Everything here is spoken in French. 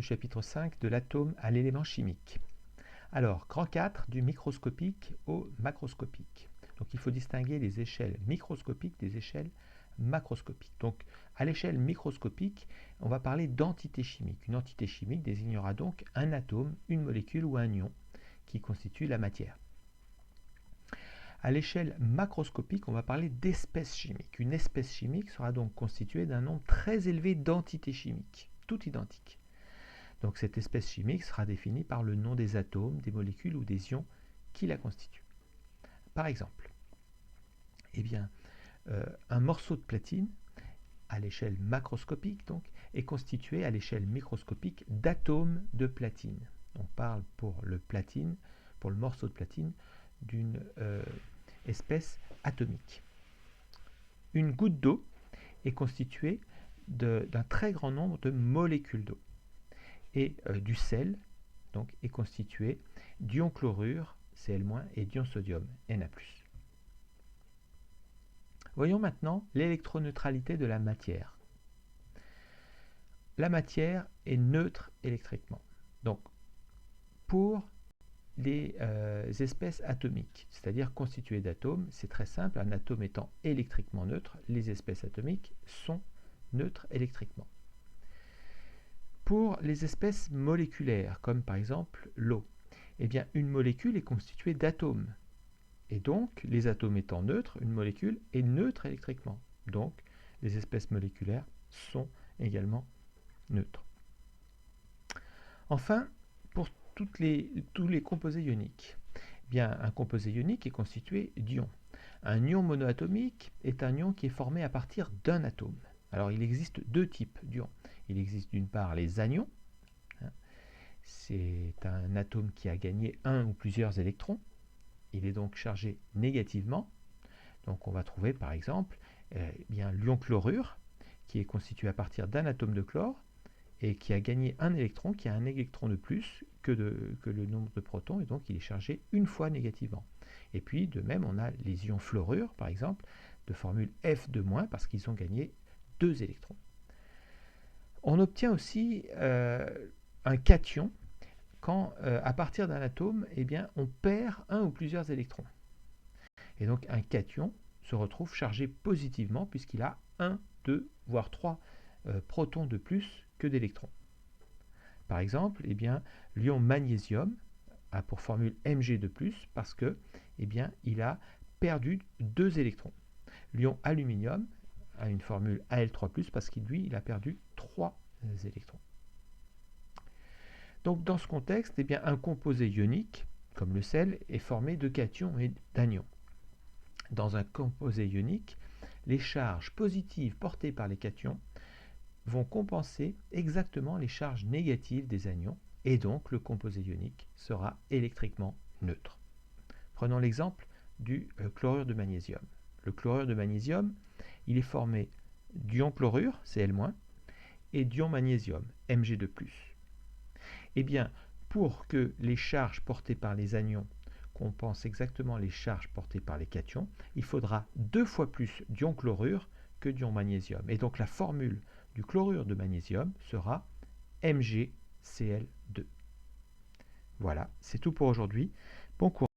Chapitre 5 de l'atome à l'élément chimique. Alors, grand 4, du microscopique au macroscopique. Donc il faut distinguer les échelles microscopiques des échelles macroscopiques. Donc à l'échelle microscopique, on va parler d'entité chimique. Une entité chimique désignera donc un atome, une molécule ou un ion qui constitue la matière. À l'échelle macroscopique, on va parler d'espèce chimique. Une espèce chimique sera donc constituée d'un nombre très élevé d'entités chimiques, toutes identiques. Donc cette espèce chimique sera définie par le nom des atomes, des molécules ou des ions qui la constituent. Par exemple, un morceau de platine, à l'échelle macroscopique, donc, est constitué à l'échelle microscopique d'atomes de platine. On parle pour le morceau de platine, d'une espèce atomique. Une goutte d'eau est constituée d'un très grand nombre de molécules d'eau. Et du sel donc, est constitué d'ion chlorure, Cl-, et d'ion sodium, Na+. Voyons maintenant l'électroneutralité de la matière. La matière est neutre électriquement. Donc, pour les espèces atomiques, c'est-à-dire constituées d'atomes, c'est très simple, un atome étant électriquement neutre, les espèces atomiques sont neutres électriquement. Pour les espèces moléculaires, comme par exemple l'eau, une molécule est constituée d'atomes. Et donc, les atomes étant neutres, une molécule est neutre électriquement. Donc, les espèces moléculaires sont également neutres. Enfin, pour tous les composés ioniques, un composé ionique est constitué d'ions. Un ion monoatomique est un ion qui est formé à partir d'un atome. Alors, il existe deux types d'ions. Il existe d'une part les anions. C'est un atome qui a gagné un ou plusieurs électrons. Il est donc chargé négativement. Donc, on va trouver par exemple l'ion chlorure, qui est constitué à partir d'un atome de chlore et qui a gagné un électron, qui a un électron de plus que le nombre de protons, et donc il est chargé une fois négativement. Et puis, de même, on a les ions fluorure, par exemple, de formule F2-, parce qu'ils ont gagné 2 électrons. On obtient aussi un cation quand, à partir d'un atome, on perd un ou plusieurs électrons. Et donc, un cation se retrouve chargé positivement puisqu'il a 1, 2, voire 3 protons de plus que d'électrons. Par exemple, l'ion magnésium a pour formule Mg de plus parce que, il a perdu 2 électrons. L'ion aluminium a une formule Al3+, parce qu'il, lui, il a perdu 3 électrons. Donc, dans ce contexte, un composé ionique, comme le sel, est formé de cations et d'anions. Dans un composé ionique, les charges positives portées par les cations vont compenser exactement les charges négatives des anions, et donc le composé ionique sera électriquement neutre. Prenons l'exemple du chlorure de magnésium. Le chlorure de magnésium, il est formé d'ion chlorure, Cl-, et d'ion magnésium, Mg de plus. Pour que les charges portées par les anions compensent exactement les charges portées par les cations, il faudra 2 fois plus d'ion chlorure que d'ion magnésium. Et donc la formule du chlorure de magnésium sera MgCl2. Voilà, c'est tout pour aujourd'hui. Bon courage.